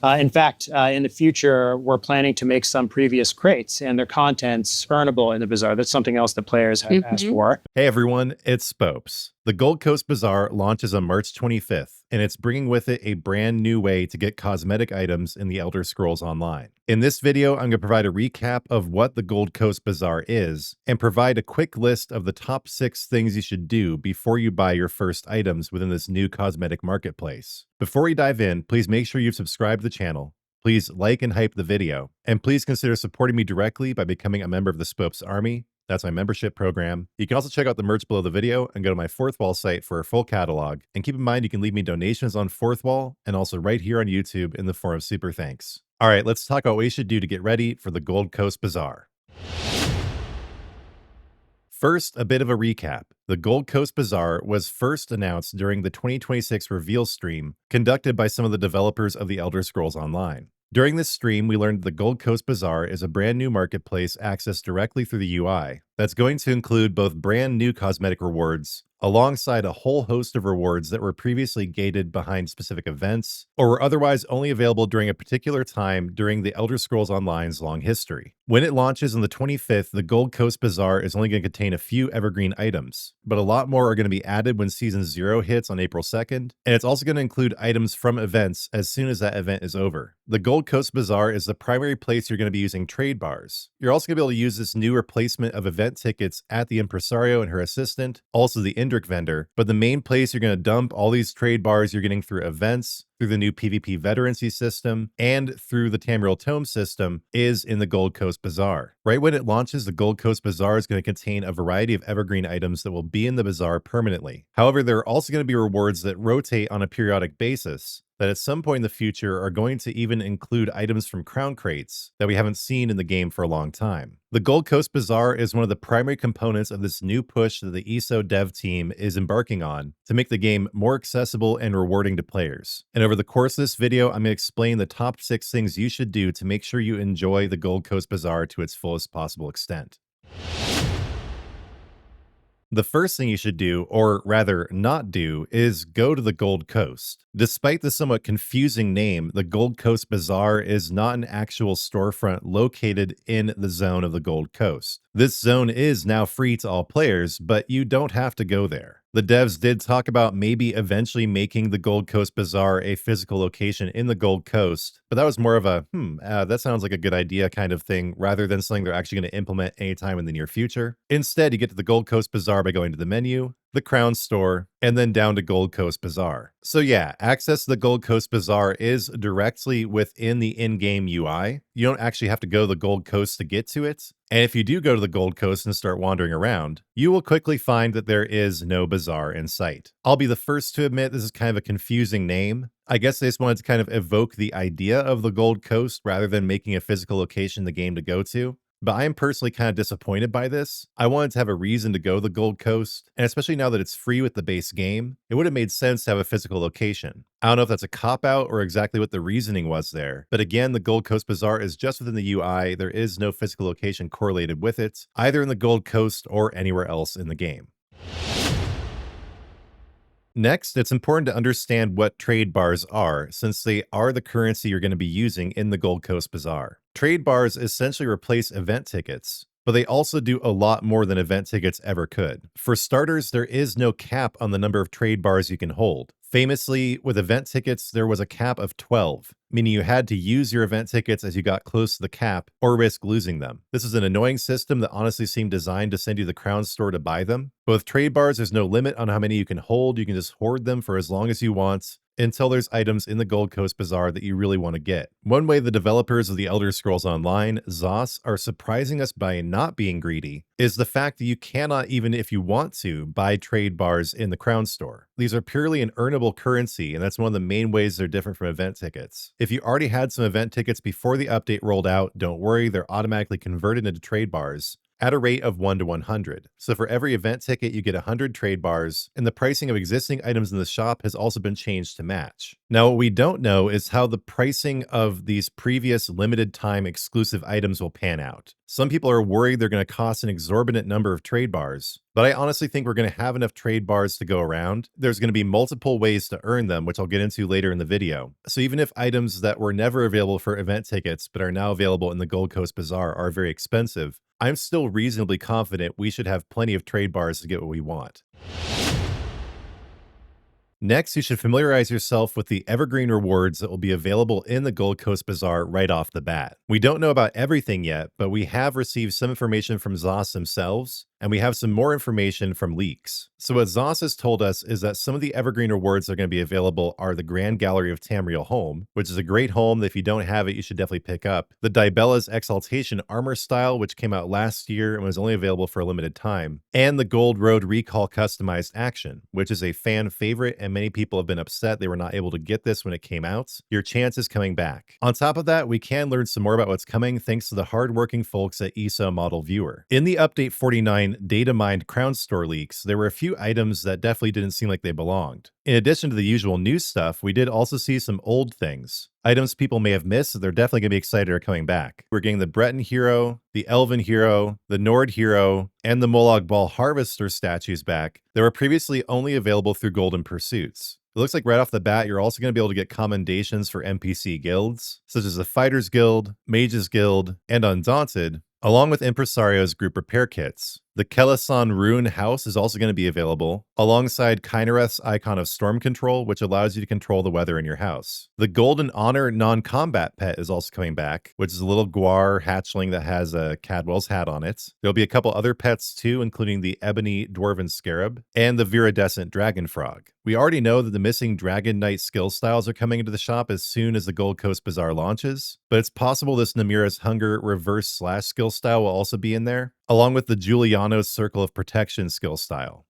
In fact, in the future, we're planning to make some previous crates and their contents earnable in the bazaar. That's something else that players have asked for. Hey everyone, it's Spopes. The Gold Coast Bazaar launches on March 25th, and it's bringing with it a brand new way to get cosmetic items in the Elder Scrolls Online. In this video, I'm going to provide a recap of what the Gold Coast Bazaar is, and provide a quick list of the top 6 things you should do before you buy your first items within this new cosmetic marketplace. Before we dive in, please make sure you've subscribed to the channel. Please like and hype the video, and please consider supporting me directly by becoming a member of the Spopes Army. That's my membership program. You can also check out the merch below the video and go to my Fourth Wall site for a full catalog. And keep in mind, you can leave me donations on Fourth Wall and also right here on YouTube in the form of super thanks. All right, let's talk about what you should do to get ready for the Gold Coast Bazaar. First, a bit of a recap. The Gold Coast Bazaar was first announced during the 2026 reveal stream conducted by some of the developers of the Elder Scrolls Online. During this stream, we learned the Gold Coast Bazaar is a brand new marketplace accessed directly through the UI that's going to include both brand new cosmetic rewards alongside a whole host of rewards that were previously gated behind specific events or were otherwise only available during a particular time during the Elder Scrolls Online's long history. When it launches on the 25th, the Gold Coast Bazaar is only going to contain a few Evergreen items, but a lot more are going to be added when Season 0 hits on April 2nd, and it's also going to include items from events as soon as that event is over. The Gold Coast Bazaar is the primary place you're going to be using trade bars. You're also going to be able to use this new replacement of event tickets at the Impresario and her assistant, also the Indrik vendor, but the main place you're going to dump all these trade bars you're getting through events, through the new PvP veterancy system, and through the Tamriel Tome system is in the Gold Coast Bazaar. Right when it launches, the Gold Coast Bazaar is going to contain a variety of Evergreen items that will be in the bazaar permanently. However, there are also going to be rewards that rotate on a periodic basis that at some point in the future are going to even include items from crown crates that we haven't seen in the game for a long time. The Gold Coast Bazaar is one of the primary components of this new push that the ESO dev team is embarking on to make the game more accessible and rewarding to players. And over the course of this video, I'm going to explain the top 6 things you should do to make sure you enjoy the Gold Coast Bazaar to its fullest possible extent. The first thing you should do, or rather not do, is go to the Gold Coast. Despite the somewhat confusing name, the Gold Coast Bazaar is not an actual storefront located in the zone of the Gold Coast. This zone is now free to all players, but you don't have to go there. The devs did talk about maybe eventually making the Gold Coast Bazaar a physical location in the Gold Coast, but that was more of a, that sounds like a good idea kind of thing, rather than something they're actually going to implement anytime in the near future. Instead, you get to the Gold Coast Bazaar by going to the menu, the Crown Store, and then down to Gold Coast Bazaar. So yeah, access to the Gold Coast Bazaar is directly within the in-game UI. You don't actually have to go to the Gold Coast to get to it. And if you do go to the Gold Coast and start wandering around, you will quickly find that there is no bazaar in sight. I'll be the first to admit this is kind of a confusing name. I guess they just wanted to kind of evoke the idea of the Gold Coast rather than making a physical location in the game to go to. But I am personally kind of disappointed by this. I wanted to have a reason to go to the Gold Coast, and especially now that it's free with the base game, it would have made sense to have a physical location. I don't know if that's a cop-out or exactly what the reasoning was there, but again, the Gold Coast Bazaar is just within the UI. There is no physical location correlated with it, either in the Gold Coast or anywhere else in the game. Next, it's important to understand what trade bars are, since they are the currency you're going to be using in the Gold Coast Bazaar. Trade bars essentially replace event tickets, but they also do a lot more than event tickets ever could. For starters, there is no cap on the number of trade bars you can hold. Famously, with event tickets, there was a cap of 12, meaning you had to use your event tickets as you got close to the cap or risk losing them. This is an annoying system that honestly seemed designed to send you to the Crown Store to buy them. But with trade bars, there's no limit on how many you can hold. You can just hoard them for as long as you want, until there's items in the Gold Coast Bazaar that you really want to get. One way the developers of the Elder Scrolls Online, ZOS, are surprising us by not being greedy is the fact that you cannot, even if you want to, buy trade bars in the Crown Store. These are purely an earnable currency, and that's one of the main ways they're different from event tickets. If you already had some event tickets before the update rolled out, don't worry, they're automatically converted into trade bars at a rate of 1 to 100. So for every event ticket, you get 100 trade bars, and the pricing of existing items in the shop has also been changed to match. Now, what we don't know is how the pricing of these previous limited time exclusive items will pan out. Some people are worried they're going to cost an exorbitant number of trade bars, but I honestly think we're going to have enough trade bars to go around. There's going to be multiple ways to earn them, which I'll get into later in the video. So even if items that were never available for event tickets but are now available in the Gold Coast Bazaar are very expensive, I'm still reasonably confident we should have plenty of trade bars to get what we want. Next, you should familiarize yourself with the Evergreen rewards that will be available in the Gold Coast Bazaar right off the bat. We don't know about everything yet, but we have received some information from ZOS themselves, and we have some more information from leaks. So what ZOS has told us is that some of the Evergreen rewards that are going to be available are the Grand Gallery of Tamriel home, which is a great home that if you don't have it, you should definitely pick up. The Dibella's Exaltation armor style, which came out last year and was only available for a limited time, and the Gold Road Recall customized action, which is a fan favorite, and many people have been upset they were not able to get this when it came out. Your chance is coming back. On top of that, we can learn some more about what's coming thanks to the hardworking folks at ESO Model Viewer. In the Update 49 data mined crown store leaks, there were a few items that definitely didn't seem like they belonged. In addition to the usual new stuff, we did also see some old things. Items people may have missed that they're definitely going to be excited are coming back. We're getting the Breton Hero, the Elven Hero, the Nord Hero, and the Molag Bal Harvester statues back that were previously only available through Golden Pursuits. It looks like right off the bat, you're also going to be able to get commendations for NPC guilds, such as the Fighters Guild, Mages Guild, and Undaunted, along with Impresario's group repair kits. The Kelasan Ruin House is also going to be available, alongside Kynareth's Icon of Storm Control, which allows you to control the weather in your house. The Golden Honor non-combat pet is also coming back, which is a little Gwar hatchling that has a Cadwell's hat on it. There'll be a couple other pets too, including the Ebony Dwarven Scarab and the Viridescent Dragon Frog. We already know that the missing Dragon Knight skill styles are coming into the shop as soon as the Gold Coast Bazaar launches, but it's possible this Namira's Hunger reverse slash skill style will also be in there, along with the Giuliano's Circle of Protection skill style.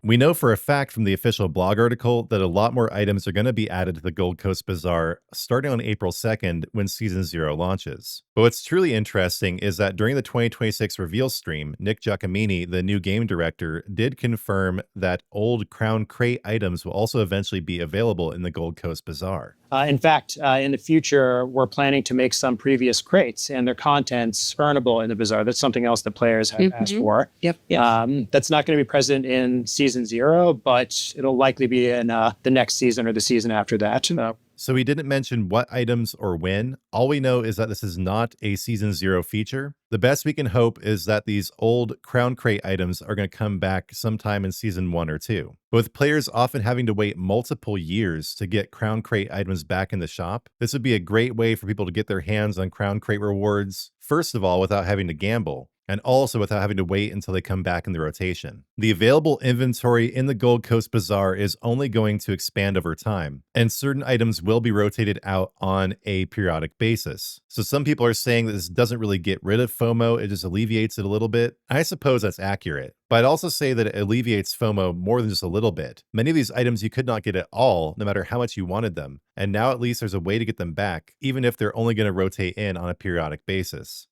We know for a fact from the official blog article that a lot more items are going to be added to the Gold Coast Bazaar starting on April 2nd when Season 0 launches. But what's truly interesting is that during the 2026 reveal stream, Nick Giacomini, the new game director, did confirm that old Crown Crate items will also eventually be available in the Gold Coast Bazaar. In fact, in the future, we're planning to make some previous crates and their contents earnable in the Bazaar. That's something else that players have asked for. Yep. That's not going to be present in Season 0, but it'll likely be in the next season or the season after that. So we didn't mention what items or when. All we know is that this is not a Season 0 feature. The best we can hope is that these old Crown Crate items are going to come back sometime in Season 1 or 2. But with players often having to wait multiple years to get Crown Crate items back in the shop, this would be a great way for people to get their hands on Crown Crate rewards, first of all, without having to gamble, and also without having to wait until they come back in the rotation. The available inventory in the Gold Coast Bazaar is only going to expand over time, and certain items will be rotated out on a periodic basis. So some people are saying that this doesn't really get rid of FOMO, it just alleviates it a little bit. I suppose that's accurate, but I'd also say that it alleviates FOMO more than just a little bit. Many of these items you could not get at all, no matter how much you wanted them, and now at least there's a way to get them back, even if they're only going to rotate in on a periodic basis.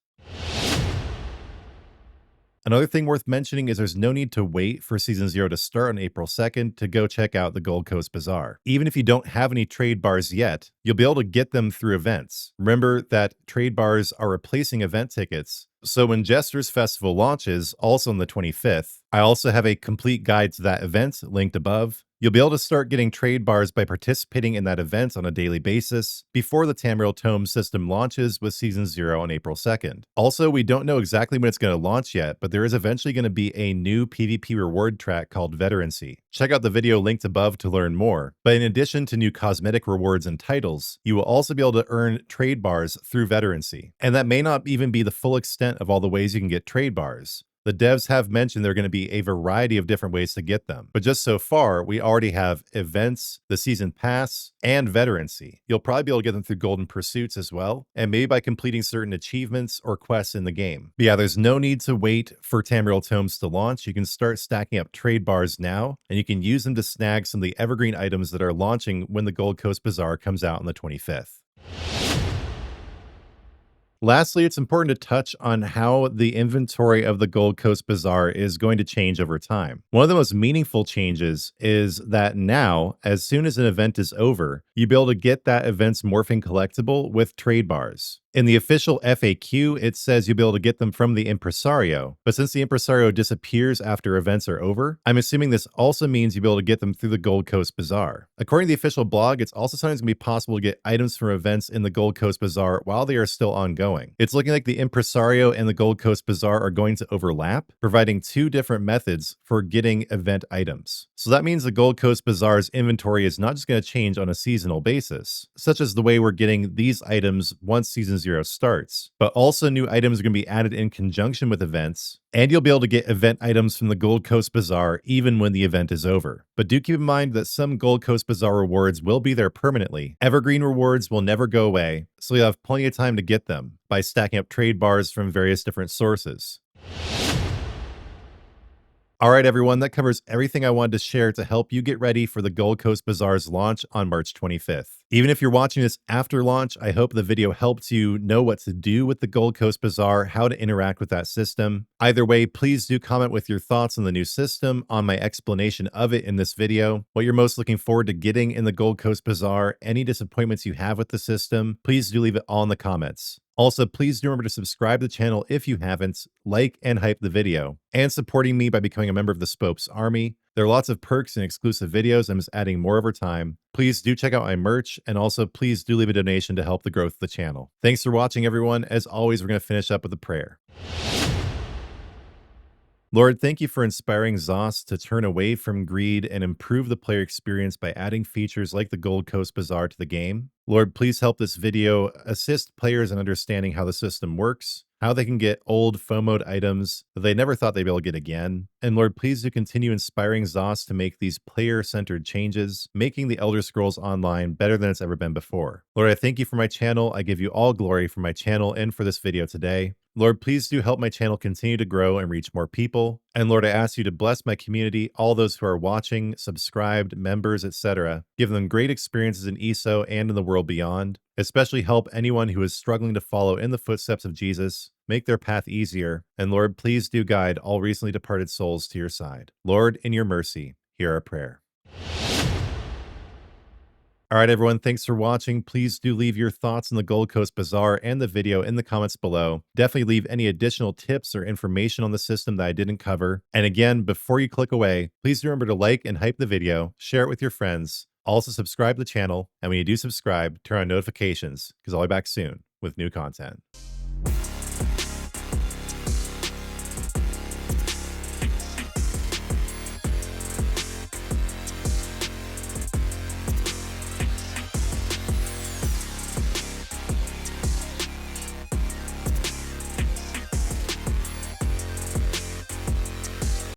Another thing worth mentioning is there's no need to wait for Season 0 to start on April 2nd to go check out the Gold Coast Bazaar. Even if you don't have any trade bars yet, you'll be able to get them through events. Remember that trade bars are replacing event tickets, so when Jester's Festival launches, also on the 25th, I also have a complete guide to that event linked above. You'll be able to start getting trade bars by participating in that event on a daily basis before the Tamriel Tome system launches with Season 0 on April 2nd. Also, we don't know exactly when it's going to launch yet, but there is eventually going to be a new PvP reward track called Veterancy. Check out the video linked above to learn more. But in addition to new cosmetic rewards and titles, you will also be able to earn trade bars through Veterancy. And that may not even be the full extent of all the ways you can get trade bars. The devs have mentioned there are going to be a variety of different ways to get them. But just so far, we already have events, the season pass, and veterancy. You'll probably be able to get them through Golden Pursuits as well, and maybe by completing certain achievements or quests in the game. But yeah, there's no need to wait for Tamriel Tomes to launch. You can start stacking up trade bars now, and you can use them to snag some of the Evergreen items that are launching when the Gold Coast Bazaar comes out on the 25th. Lastly, it's important to touch on how the inventory of the Gold Coast Bazaar is going to change over time. One of the most meaningful changes is that now, as soon as an event is over, you'll be able to get that event's morphing collectible with trade bars. In the official FAQ, it says you'll be able to get them from the impresario, but since the impresario disappears after events are over, I'm assuming this also means you'll be able to get them through the Gold Coast Bazaar. According to the official blog, it's also sometimes going to be possible to get items from events in the Gold Coast Bazaar while they are still ongoing. It's looking like the impresario and the Gold Coast Bazaar are going to overlap, providing two different methods for getting event items. So that means the Gold Coast Bazaar's inventory is not just going to change on a seasonal basis, such as the way we're getting these items once Season 0 starts, but also new items are going to be added in conjunction with events, and you'll be able to get event items from the Gold Coast Bazaar even when the event is over. But do keep in mind that some Gold Coast Bazaar rewards will be there permanently. Evergreen rewards will never go away, so you'll have plenty of time to get them by stacking up trade bars from various different sources. All right, everyone, that covers everything I wanted to share to help you get ready for the Gold Coast Bazaar's launch on March 25th. Even if you're watching this after launch, I hope the video helped you know what to do with the Gold Coast Bazaar, how to interact with that system. Either way, please do comment with your thoughts on the new system, on my explanation of it in this video, what you're most looking forward to getting in the Gold Coast Bazaar, any disappointments you have with the system. Please do leave it all in the comments. Also, please do remember to subscribe to the channel if you haven't, like and hype the video, and supporting me by becoming a member of the Spopes Army. There are lots of perks and exclusive videos. I'm just adding more over time. Please do check out my merch, and also please do leave a donation to help the growth of the channel. Thanks for watching, everyone. As always, we're going to finish up with a prayer. Lord, thank you for inspiring Zos to turn away from greed and improve the player experience by adding features like the Gold Coast Bazaar to the game. Lord, please help this video assist players in understanding how the system works, how they can get old FOMO'd items that they never thought they'd be able to get again. And Lord, please do continue inspiring Zos to make these player-centered changes, making the Elder Scrolls Online better than it's ever been before. Lord, I thank you for my channel. I give you all glory for my channel and for this video today. Lord, please do help my channel continue to grow and reach more people. And Lord, I ask you to bless my community, all those who are watching, subscribed, members, etc. Give them great experiences in ESO and in the world beyond. Especially help anyone who is struggling to follow in the footsteps of Jesus, make their path easier. And Lord, please do guide all recently departed souls to your side. Lord, in your mercy, hear our prayer. All right, everyone, thanks for watching. Please do leave your thoughts on the Gold Coast Bazaar and the video in the comments below. Definitely leave any additional tips or information on the system that I didn't cover. And again, before you click away, please remember to like and hype the video, share it with your friends. Also subscribe to the channel, and when you do subscribe, turn on notifications because I'll be back soon with new content.